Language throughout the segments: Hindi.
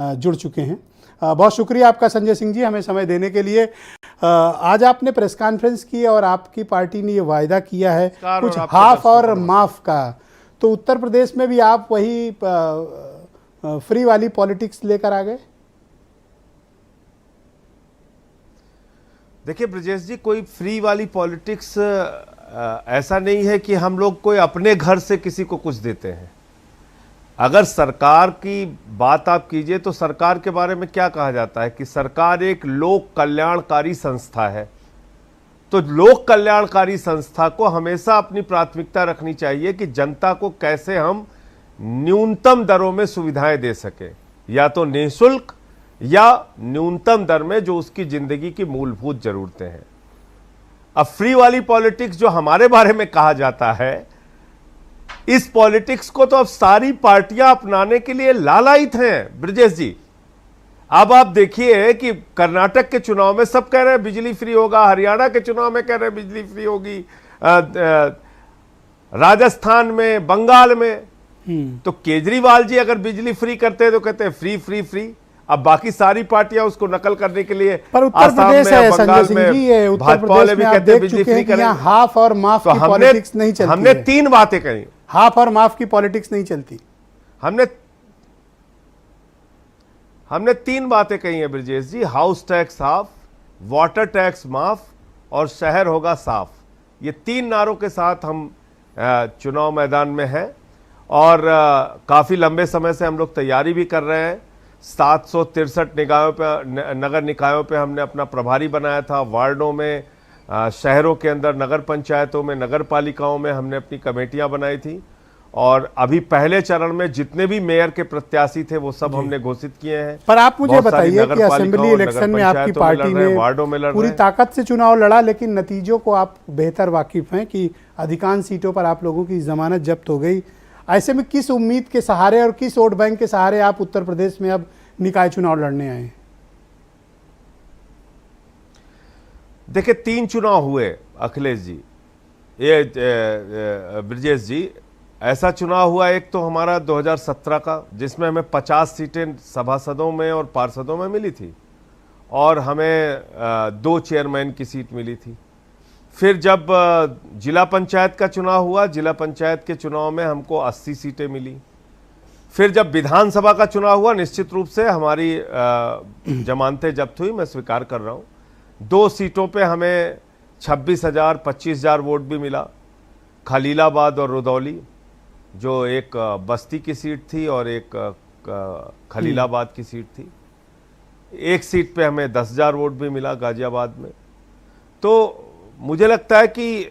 जुड़ चुके हैं। बहुत शुक्रिया आपका संजय सिंह जी, हमें समय देने के लिए। आज आपने प्रेस कॉन्फ्रेंस की और आपकी पार्टी ने ये वायदा किया है कुछ हाफ और माफ का, तो उत्तर प्रदेश में भी आप वही फ्री वाली पॉलिटिक्स लेकर आ गए? देखिए ब्रजेश जी, कोई फ्री वाली पॉलिटिक्स ऐसा नहीं है कि हम लोग कोई अपने घर से किसी को कुछ देते हैं। अगर सरकार की बात आप कीजिए तो सरकार के बारे में क्या कहा जाता है कि सरकार एक लोक कल्याणकारी संस्था है। तो लोक कल्याणकारी संस्था को हमेशा अपनी प्राथमिकता रखनी चाहिए कि जनता को कैसे हम न्यूनतम दरों में सुविधाएं दे सके, या तो निःशुल्क या न्यूनतम दर में जो उसकी जिंदगी की मूलभूत जरूरतें हैं। अब फ्री वाली पॉलिटिक्स जो हमारे बारे में कहा जाता है, इस पॉलिटिक्स को तो अब सारी पार्टियां अपनाने के लिए लालायित हैं ब्रजेश जी। अब आप देखिए कि कर्नाटक के चुनाव में सब कह रहे हैं बिजली फ्री होगा, हरियाणा के चुनाव में कह रहे हैं बिजली फ्री होगी, राजस्थान में, बंगाल में। तो केजरीवाल जी अगर बिजली फ्री करते हैं तो कहते हैं फ्री फ्री फ्री। अब बाकी सारी पार्टियां उसको नकल करने के लिए, पर उत्तर प्रदेश है संजय सिंह जी, ये उत्तर प्रदेश में आप देख चुके हैं कि हाफ और माफ की पॉलिटिक्स नहीं चलती। हमने तीन बातें कही, हाफ और माफ की पॉलिटिक्स नहीं चलती। हमने तीन बातें कही हैं Brajesh ji, house tax half, water tax माफ और शहर होगा साफ। ये तीन नारों के साथ हम चुनाव मैदान में हैं और काफी लंबे समय से हम लोग तैयारी भी कर रहे हैं। 763 नगर निकायों पे हमने अपना प्रभारी बनाया था, वार्डों में, शहरों के अंदर नगर पंचायतों में, नगर पालिकाओं में हमने अपनी कमेटियां बनाई थी। और अभी पहले चरण में जितने भी मेयर के प्रत्याशी थे वो सब हमने घोषित किए हैं। पर आप मुझे बताइए कि असेंबली इलेक्शन में आपकी पार्टी ने वार्डों में पूरी ताकत से चुनाव लड़ा, लेकिन नतीजों को आप बेहतर वाकिफ हैं कि अधिकांश सीटों पर आप लोगों की जमानत जब्त हो गई। ऐसे में किस उम्मीद के सहारे और किस वोट बैंक के सहारे आप उत्तर प्रदेश में अब निकाय चुनाव लड़ने आए हैं? देखिए, 3 चुनाव हुए अखिलेश जी, ये ब्रजेश जी। ऐसा चुनाव हुआ एक तो हमारा 2017 का, जिसमें हमें 50 सीटें सभासदों में और पार्षदों में मिली थी और हमें 2 चेयरमैन की सीट मिली थी। फिर जब जिला पंचायत का चुनाव हुआ, जिला पंचायत के चुनाव में हमको 80 सीटें मिली। फिर जब विधानसभा का चुनाव हुआ, निश्चित रूप से हमारी जमानतें जब्त हुई, मैं स्वीकार कर रहा हूँ। 2 सीटों पे हमें 26,000 25,000 वोट भी मिला, खलीलाबाद और रुदौली, जो एक बस्ती की सीट थी और एक खलीलाबाद की सीट थी। एक सीट पे हमें 10,000 वोट भी मिला, गाजियाबाद में। तो मुझे लगता है कि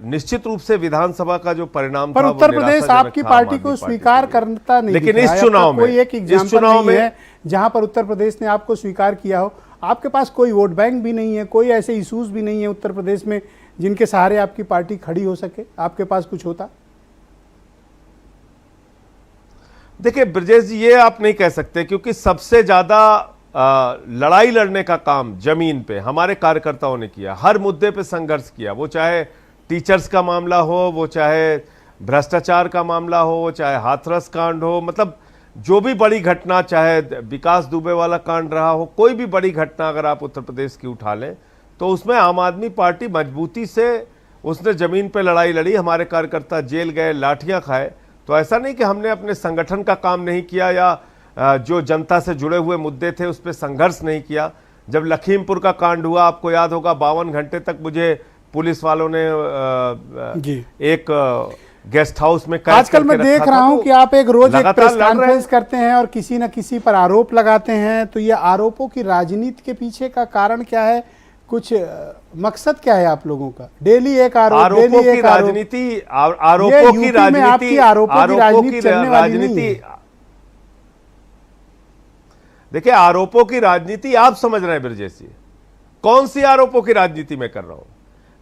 निश्चित रूप से विधानसभा का जो परिणाम पर उत्तर प्रदेश आपकी पार्टी को स्वीकार करता नहीं, लेकिन इस चुनाव में, कोई एक एग्जाम्पल नहीं है जहां पर उत्तर प्रदेश ने आपको स्वीकार किया हो। आपके पास कोई वोट बैंक भी नहीं है, कोई ऐसे इशूज भी नहीं है उत्तर प्रदेश में जिनके सहारे आपकी पार्टी खड़ी हो सके। आपके पास कुछ होता? देखिए ब्रजेश जी, ये आप नहीं कह सकते, क्योंकि सबसे ज्यादा लड़ाई लड़ने का काम जमीन पे हमारे कार्यकर्ताओं ने किया। हर मुद्दे पे संघर्ष किया, वो चाहे टीचर्स का मामला हो, वो चाहे भ्रष्टाचार का मामला हो, वो चाहे हाथरस कांड हो, मतलब जो भी बड़ी घटना, चाहे विकास दुबे वाला कांड रहा हो, कोई भी बड़ी घटना अगर आप उत्तर प्रदेश की उठा लें तो उसमें आम आदमी पार्टी मजबूती से उसने जमीन पे लड़ाई लड़ी। हमारे कार्यकर्ता जेल गए, लाठियां खाए। तो ऐसा नहीं कि हमने अपने संगठन का काम नहीं किया या जो जनता से जुड़े हुए मुद्दे थे उस पर संघर्ष नहीं किया। जब लखीमपुर का कांड हुआ, आपको याद होगा, 52 घंटे तक मुझे पुलिस वालों ने एक गेस्ट हाउस में कैद आजकल मैं देख रहा हूं कि आप एक रोज एक प्रेस कॉन्फ्रेंस करते हैं और किसी न किसी पर आरोप लगाते हैं। तो ये आरोपों की राजनीति के पीछे का कारण क्या है? कुछ मकसद क्या है आप लोगों का? डेली एक आरोप, आरोपों की राजनीति, आरोपों की राजनीति। देखिए, आरोपों की राजनीति आप समझ रहे हैं ब्रजेश जी। कौन सी आरोपों की राजनीति मैं कर रहा हूं?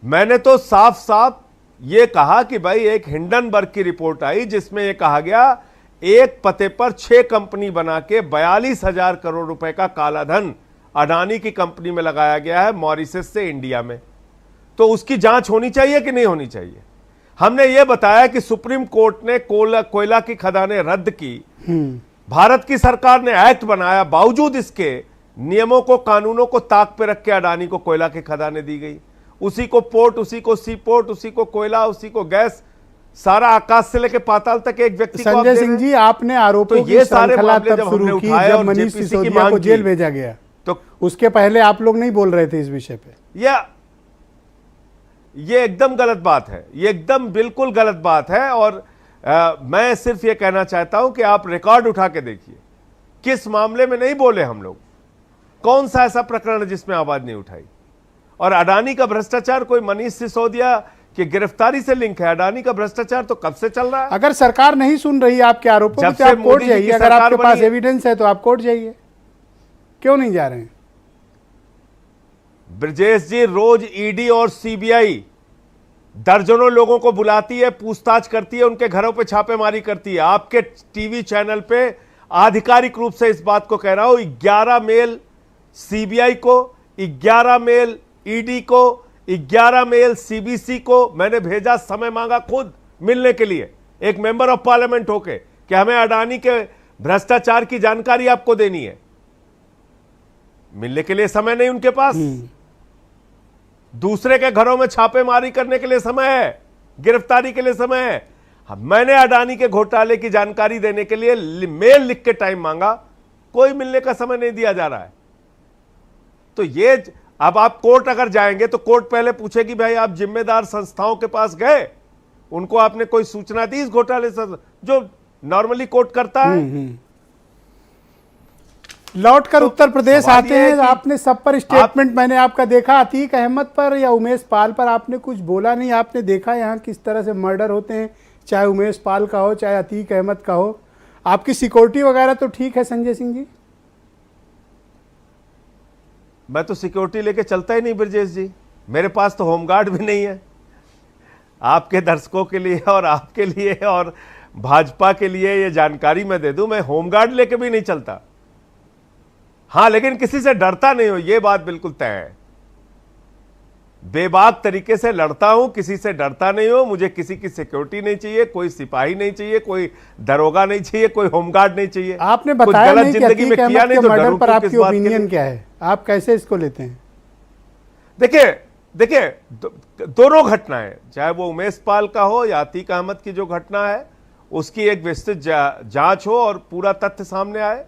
मैंने तो साफ साफ ये कहा कि भाई एक हिंडनबर्ग की रिपोर्ट आई जिसमें यह कहा गया एक पते पर 6 कंपनी बना के 42,000 करोड़ रुपए का काला धन अडानी की कंपनी में लगाया गया है, मॉरिशस से इंडिया में। तो उसकी जांच होनी चाहिए कि नहीं होनी चाहिए? हमने ये बताया कि सुप्रीम कोर्ट ने कोयला की खदानें रद्द की, भारत की सरकार ने एक्ट बनाया, बावजूद इसके नियमों को, कानूनों को ताक पे रख के अडानी को कोयला की खदानें दी गई। उसी को पोर्ट, उसी को सी पोर्ट, उसी को कोयला, उसी को गैस, सारा आकाश से लेके पाताल तक एक व्यक्ति को। संजय सिंह जी, आपने आरोपों की श्रृंखला तब शुरू की जब मनीष सिसोदिया को जेल भेजा गया, तो उसके पहले आप लोग नहीं बोल रहे थे इस विषय पे। ये एकदम गलत बात है, ये एकदम बिल्कुल गलत बात है। और मैं सिर्फ ये कहना चाहता हूं कि आप रिकॉर्ड उठा के देखिए, किस मामले में नहीं बोले हम लोग, कौन सा ऐसा प्रकरण है जिसमें आवाज नहीं उठाई। और अडानी का भ्रष्टाचार कोई मनीष सिसोदिया की गिरफ्तारी से लिंक है? अडानी का भ्रष्टाचार तो कब से चल रहा है। अगर सरकार नहीं सुन रही आपके आरोपों को तो आप कोर्ट जाइए। अगर आपके पास एविडेंस है तो आप कोर्ट जाइए, क्यों नहीं जा रहे हैं? ब्रजेश जी, रोज ईडी और सीबीआई दर्जनों लोगों को बुलाती है, पूछताछ करती है, उनके घरों पे छापेमारी करती है। आपके टीवी चैनल पे आधिकारिक रूप से इस बात को कह रहा हूं, 11 मेल सीबीआई को, 11 मेल ईडी को, 11 मेल सीबीसी को मैंने भेजा, समय मांगा खुद मिलने के लिए, एक मेंबर ऑफ पार्लियामेंट होके, कि हमें अडानी के भ्रष्टाचार की जानकारी आपको देनी है। मिलने के लिए समय नहीं उनके पास, दूसरे के घरों में छापेमारी करने के लिए समय है, गिरफ्तारी के लिए समय है। मैंने अडानी के घोटाले की जानकारी देने के लिए मेल लिख के टाइम मांगा, कोई मिलने का समय नहीं दिया जा रहा है। तो ये अब आप कोर्ट अगर जाएंगे तो कोर्ट पहले पूछेगी, भाई आप जिम्मेदार संस्थाओं के पास गए, उनको आपने कोई सूचना दी इस घोटाले से, जो नॉर्मली कोर्ट करता है। लौटकर उत्तर प्रदेश आते हैं, आपने सब पर स्टेटमेंट मैंने आपका देखा, अतीक अहमद पर या उमेश पाल पर आपने कुछ बोला नहीं। आपने देखा यहाँ किस तरह से मर्डर होते हैं, चाहे उमेश पाल का हो चाहे अतीक अहमद का हो। आपकी सिक्योरिटी वगैरह तो ठीक है संजय सिंह जी? मैं तो सिक्योरिटी लेके चलता ही नहीं ब्रजेश जी, मेरे पास तो होमगार्ड भी नहीं है। आपके दर्शकों के लिए और आपके लिए और भाजपा के लिए ये जानकारी मैं दे दूं, मैं होमगार्ड लेके भी नहीं चलता। हां, लेकिन किसी से डरता नहीं हो, ये बात बिल्कुल तय है। बेबाक तरीके से लड़ता हूं, किसी से डरता नहीं हो। मुझे किसी की सिक्योरिटी नहीं चाहिए, कोई सिपाही नहीं चाहिए, कोई दरोगा नहीं चाहिए, कोई होमगार्ड नहीं चाहिए। आपने बताया नहीं कि अतीक अहमद के मर्डर पर आपकी ओपिनियन क्या है, आप कैसे इसको लेते हैं? देखिए दोनों घटनाएं, चाहे वो उमेश पाल का हो या अतीक अहमद की जो घटना है, उसकी एक विस्तृत जांच हो और पूरा तथ्य सामने आए,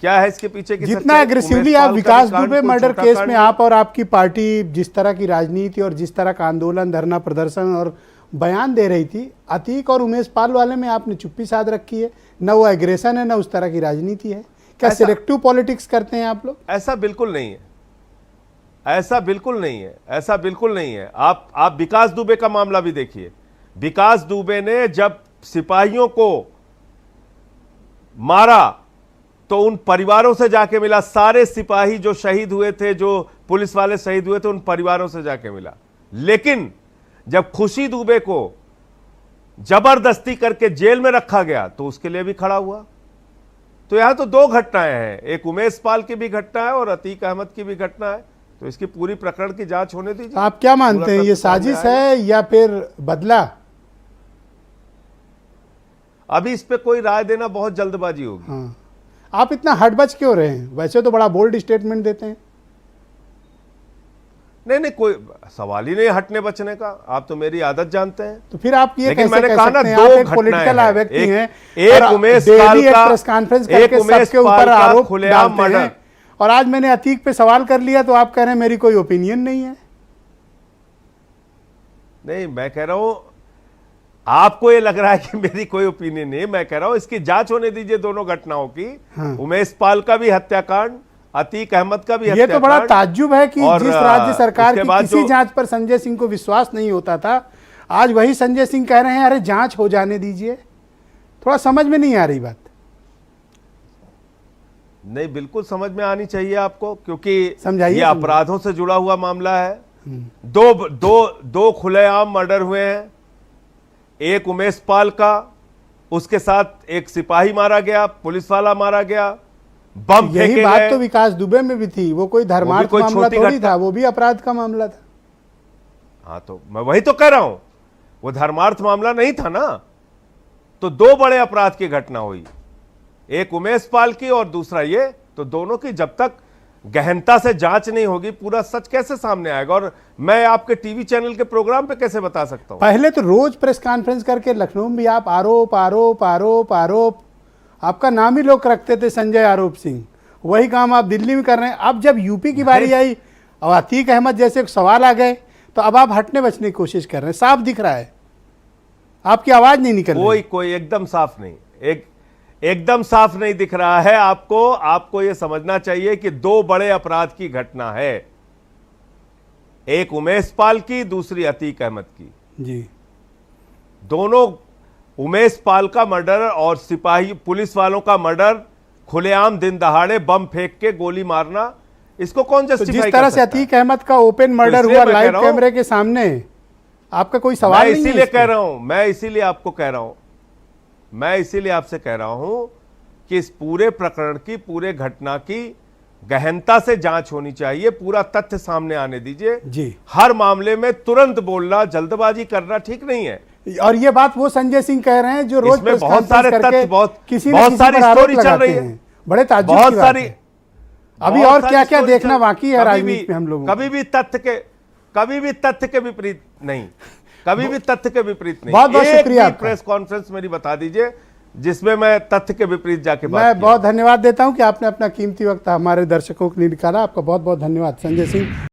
क्या है इसके पीछे की। जितना एग्रेसिवली आप विकास दुबे मर्डर केस में आप और आपकी पार्टी जिस तरह की राजनीति और जिस तरह का आंदोलन, धरना प्रदर्शन और बयान दे रही थी, अतीक और उमेश पाल वाले में आपने चुप्पी साध रखी है। न वो एग्रेशन है, न उस तरह की राजनीति है। क्या सिलेक्टिव पॉलिटिक्स करते हैं आप लोग? ऐसा बिल्कुल नहीं है, ऐसा बिल्कुल नहीं है, ऐसा बिल्कुल नहीं है। आप विकास दुबे का मामला भी देखिए। विकास दुबे ने जब सिपाहियों को मारा तो उन परिवारों से जाके मिला, सारे सिपाही जो शहीद हुए थे, जो पुलिस वाले शहीद हुए थे, उन परिवारों से जाके मिला। लेकिन जब खुशी दुबे को जबरदस्ती करके जेल में रखा गया तो उसके लिए भी खड़ा हुआ। तो यहां तो दो घटनाएं हैं, एक उमेश पाल की भी घटना है और अतीक अहमद की भी घटना है। तो इसकी पूरी प्रकरण की जांच होने दीजिए। आप क्या मानते हैं, ये साजिश है या फिर बदला? अभी इस पे कोई राय देना बहुत जल्दबाजी होगी। हाँ। आप इतना हटबच क्यों रहे हैं? वैसे तो बड़ा बोल्ड स्टेटमेंट देते हैं। नहीं, कोई सवाल ही नहीं हटने बचने का। आप तो मेरी आदत जानते हैं। तो फिर आप ये कैसे मैंने कह कहा सकते ना, हैं? दो आप एक पॉलिटिकल व्यक्ति हैं, एक उमेश पाल का प्रेस कॉन्फ्रेंस करके सबके ऊपर आरोप डालते हैं, और आज मैंने अतीक पे सवाल कर लिया तो आप कह रहे हैं मेरी कोई ओपिनियन नहीं है। नहीं, मैं कह रहा हूं आपको ये लग रहा है कि मेरी कोई ओपिनियन नहीं। मैं कह रहा हूं इसकी जांच होने दीजिए दोनों घटनाओं की। हाँ। उमेश पाल का भी हत्याकांड, अतीक अहमद का भी ये तो बड़ा ताज्जुब है कि जिस राज्य सरकार की किसी जांच पर संजय सिंह को विश्वास नहीं होता था, आज वही संजय सिंह कह रहे हैं अरे जांच हो जाने दीजिए। थोड़ा समझ में नहीं आ रही बात। नहीं, बिल्कुल समझ में आनी चाहिए आपको, क्योंकि ये अपराधों से जुड़ा हुआ मामला है। दो खुलेआम मर्डर हुए हैं, एक उमेश पाल का, उसके साथ एक सिपाही मारा गया, पुलिस वाला मारा गया, बम फेंके गए। यही बात तो विकास दुबे में भी थी। वो कोई धर्मार्थ मामला थोड़ी था, वो भी अपराध का मामला था। हाँ, तो मैं वही तो कह रहा हूं, वो धर्मार्थ मामला नहीं था ना। तो दो बड़े अपराध की घटना हुई, एक उमेश पाल की और दूसरा ये, तो दोनों की जब तक गहनता से जांच नहीं होगी पूरा सच कैसे सामने आएगा, और मैं आपके टीवी चैनल के प्रोग्राम पे कैसे बता सकता हूं? पहले तो रोज प्रेस कॉन्फ्रेंस करके लखनऊ में भी आप आरोप आरोप आरोप आरोप, आपका नाम ही लोग रखते थे संजय आरोप सिंह, वही काम आप दिल्ली में कर रहे हैं। अब जब यूपी की बारी आई और अतीक अहमद जैसे एक सवाल आ गए, तो अब आप हटने बचने की कोशिश कर रहे हैं, साफ दिख रहा है, आपकी आवाज नहीं निकल रही। कोई एकदम साफ नहीं, एकदम साफ नहीं दिख रहा है आपको यह समझना चाहिए कि दो बड़े अपराध की घटना है, एक उमेश पाल की, दूसरी अतीक अहमद की जी। दोनों, उमेश पाल का मर्डर और सिपाही पुलिस वालों का मर्डर, खुलेआम दिन दहाड़े बम फेंक के गोली मारना, इसको कौन तो जस्टिफाई जिस तरह से अतीक अहमद का ओपन मर्डर हुआ लाइव कैमरे के सामने, आपका कोई सवाल नहीं है? इसीलिए कह रहा हूं, मैं इसीलिए आपको कह रहा हूं, मैं इसीलिए आपसे कह रहा हूं कि इस पूरे प्रकरण की, पूरे घटना की गहनता से जांच होनी चाहिए, पूरा तथ्य सामने आने दीजिए जी। हर मामले में तुरंत बोलना, जल्दबाजी करना ठीक नहीं है। और ये बात वो संजय सिंह कह रहे हैं जो रोज इसमें बहुत सारे तथ्य, बहुत सारी स्टोरी चल रही है, बड़े ताज्जुब बहुत की बात सारी है। अभी और क्या क्या देखना बाकी है राजनीति में हम लोगों को। कभी भी तथ्य के विपरीत नहीं, कभी भी तथ्य के विपरीत नहीं। बहुत बहुत शुक्रिया। प्रेस कॉन्फ्रेंस मेरी बता दीजिए जिसमें मैं तथ्य के विपरीत जाके बात मैं बहुत धन्यवाद देता हूं कि आपने अपना कीमती वक्त हमारे दर्शकों के लिए निकाला। आपका बहुत बहुत धन्यवाद संजय सिंह।